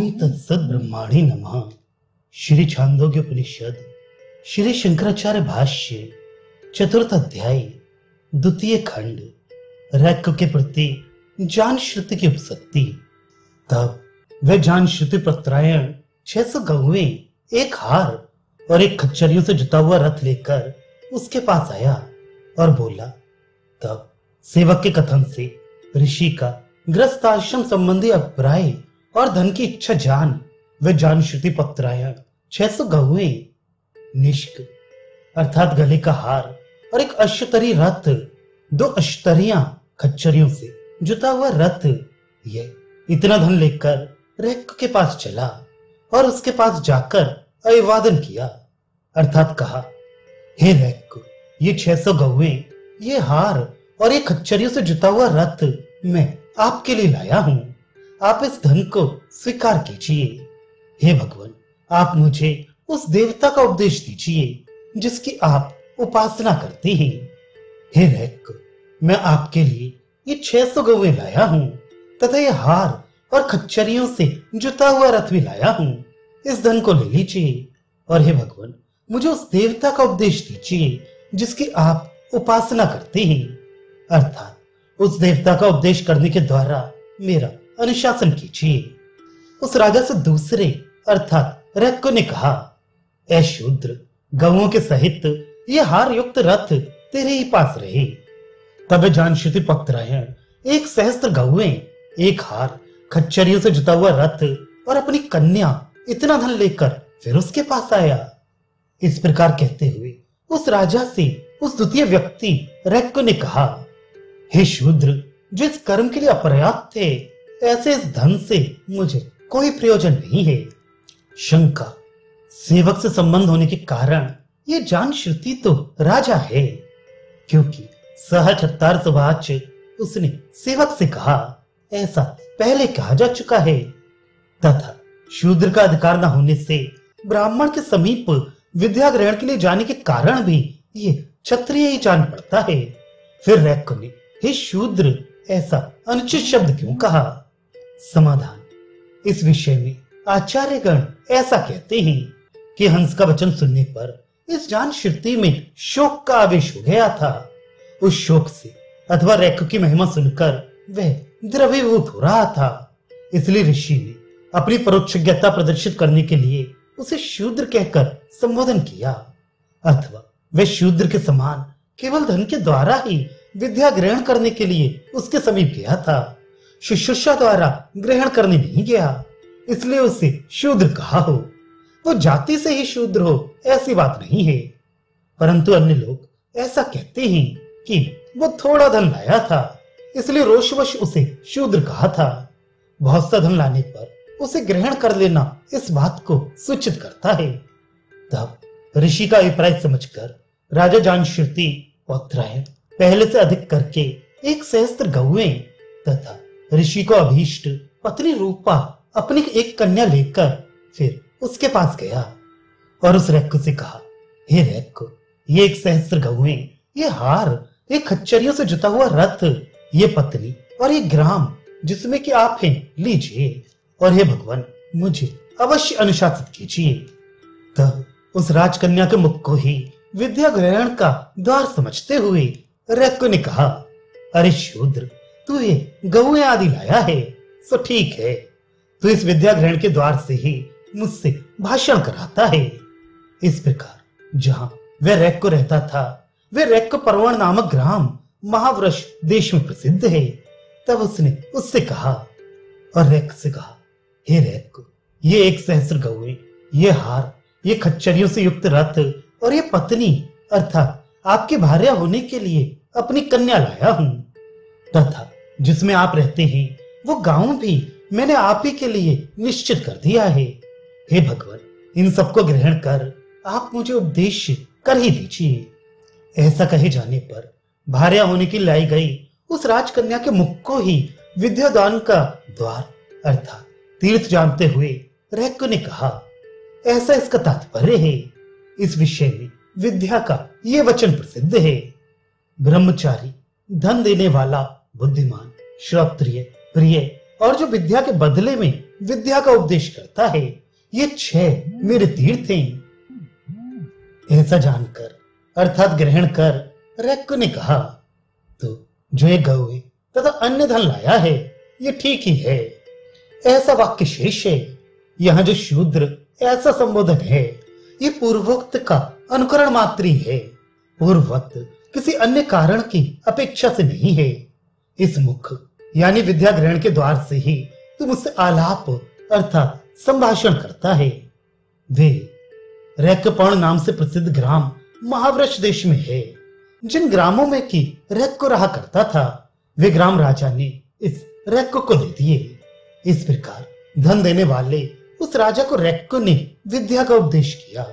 ओम तत्सत ब्रह्माणि नमः। श्री छांदोग्य उपनिषद श्री शंकराचार्य भाष्य चतुर्थ अध्याय द्वितीय खंड रैक के प्रति जान श्रुति की उपसक्ति। तब वह जान श्रुति प्रत्रायण 600 गौएं, एक हार और एक खच्चरियों से जुता हुआ रथ लेकर उसके पास आया और बोला। तब सेवक के कथन से ऋषि का ग्रस्त आश्रम संबंधी अभिप्राय और धन की इच्छा जान वे जान श्रुति पत्रायण 600 गौएं, निष्क अर्थात गले का हार और एक अश्वतरी रथ, 2 अश्वतरियां खच्चरियों से जुता हुआ रथ, ये इतना धन लेकर रैक के पास चला और उसके पास जाकर अभिवादन किया, अर्थात कहा, हे रैक, ये 600 गौएं, ये हार और ये खच्चरियों से जुता हुआ रथ मैं आपके लिए लाया हूं। आप इस धन को स्वीकार कीजिए। हे भगवान, आप मुझे उस देवता का उपदेश दीजिए जिसकी आप उपासना करते हैं। हे रैक, मैं आपके लिए ये 600 गौएं लाया हूं तथा ये हार और खच्चरियों से जुता हुआ रथ भी लाया हूं। इस धन को ले लीजिए और हे भगवान, मुझे उस देवता का उपदेश दीजिए जिसकी आप उपासना करते हैं, अर्थात उस देवता का उपदेश करने के द्वारा मेरा अनुशासन कीजिए। उस राजा से दूसरे अर्थात रैक ने कहा, ऐ शूद्र, गौओं के सहित ये हार युक्त रथ तेरे ही पास रहे। तब जान श्रुति पत्रायण 1 सहस्त्र गौएं, एक हार, खच्चरियों से जुता हुआ रथ और अपनी कन्या इतना धन लेकर फिर उसके पास आया। इस प्रकार कहते हुए उस राजा से उस द्वितीय व्यक्ति रैक ने कहा, हे शूद्र, जो इस कर्म के लिए अपर्याप्त थे, ऐसे इस धन से मुझे कोई प्रयोजन नहीं है। शंका, सेवक से संबंध होने के कारण ये जान श्रुति तो राजा है, क्योंकि सहचत्तार सुवाच उसने सेवक से कहा, ऐसा पहले कहा जा चुका है, तथा शूद्र का अधिकार न होने से ब्राह्मण के समीप विद्या ग्रहण के लिए जाने के कारण भी ये क्षत्रिय ही जान पड़ता है। फिर रैक ने, हे शूद्र, ऐसा अनुचित शब्द क्यों कहा? समाधान, इस विषय में आचार्यगण ऐसा कहते हैं कि हंस का वचन सुनने पर इस जान श्रुति में शोक का आवेश हो गया था। उस शोक से अथवा रैक की महिमा सुनकर वह द्रवीभूत हो रहा था, इसलिए ऋषि ने अपनी परोक्षज्ञता प्रदर्शित करने के लिए उसे शूद्र कहकर संबोधन किया, अथवा वह शूद्र के समान केवल धन के द्वारा ही विद्या ग्रहण करने के लिए उसके समीप गया था, शुश्रूषा द्वारा ग्रहण करने नहीं गया, इसलिए उसे शूद्र कहा हो। वो जाति से ही शूद्र हो ऐसी बात नहीं है, परंतु अन्य लोग ऐसा कहते हैं कि वो थोड़ा धन लाया था, इसलिए रोषवश उसे शूद्र कहा था। बहुत सा धन लाने पर उसे ग्रहण कर लेना इस बात को सूचित करता है। तब ऋषि का अभिप्राय समझकर राजा जान श्रुति पत्रायण पहले से अधिक करके 1 सहस्त्र गौएं तथा ऋषि को अभीष्ट पत्नी रूपा अपनी एक कन्या लेकर फिर उसके पास गया और उस रैक से कहा, हे रैक, ये 1 सहस्त्र गौएं, ये हार, ये खच्चरियों से जुता हुआ रथ, ये पत्नी और ये ग्राम जिसमें कि आप हैं, लीजिए और हे भगवान, मुझे अवश्य अनुशासित कीजिए। तब उस राजकन्या के मुख को ही विद्या ग्रहण का द्वार समझते हुए रैक ने कहा, अरे शूद्र, तू ये गौएं आदि लाया है, सो ठीक है, तू इस विद्या ग्रहण के द्वार से ही मुझसे भाषण कराता है। इस प्रकार जहां वह रैक को रहता था, वह रैक पर्वण नामक ग्राम महावृष देश में प्रसिद्ध है। तब उसने उससे कहा और रैक से कहा, हे रैक, ये 1 सहस्त्र गौएं, ये हार, ये खच्चरियों से युक्त रथ और ये पत्नी अर्थात आपकी भार्या होने के लिए अपनी कन्या लाया हूं, तथा जिसमें आप रहते हैं वो गांव भी मैंने आप ही के लिए निश्चित कर दिया है। हे भगवान, इन सबको ग्रहण कर आप मुझे उपदेश कर ही दीजिए। ऐसा कहे जाने पर भार्या होने की लाई गई उस राजकन्या के मुख को ही विद्यादान का द्वार अर्थात तीर्थ जानते हुए रैक ने कहा, ऐसा इसका तात्पर्य है। इस विषय में विद्या का ये वचन प्रसिद्ध है, ब्रह्मचारी, धन देने वाला, बुद्धिमान, श्रोत्रिय, प्रिय और जो विद्या के बदले में विद्या का उपदेश करता है, ये 6 मेरे तीर्थ हैं। ऐसा जानकर अर्थात ग्रहण कर रैक्को ने कहा, तो जो ये गौए तथा अन्य धन लाया है ये ठीक ही है। ऐसा वाक्य शेष है। यहाँ जो शूद्र ऐसा संबोधन है ये पूर्वोक्त का अनुकरण मात्र ही है, पूर्वोक्त किसी अन्य कारण की अपेक्षा से नहीं है। इस मुख यानी विद्या ग्रहण के द्वार से ही तू मुझसे आलाप अर्थात संभाषण करता है। वे रैक्कपर्ण नाम से प्रसिद्ध ग्राम महावृक्ष देश में है। जिन ग्रामों में की रैक्को रहा करता था वे ग्राम राजा ने इस रैक्को को दे दिए। इस प्रकार धन देने वाले उस राजा को रैक्को ने विद्या का उपदेश किया।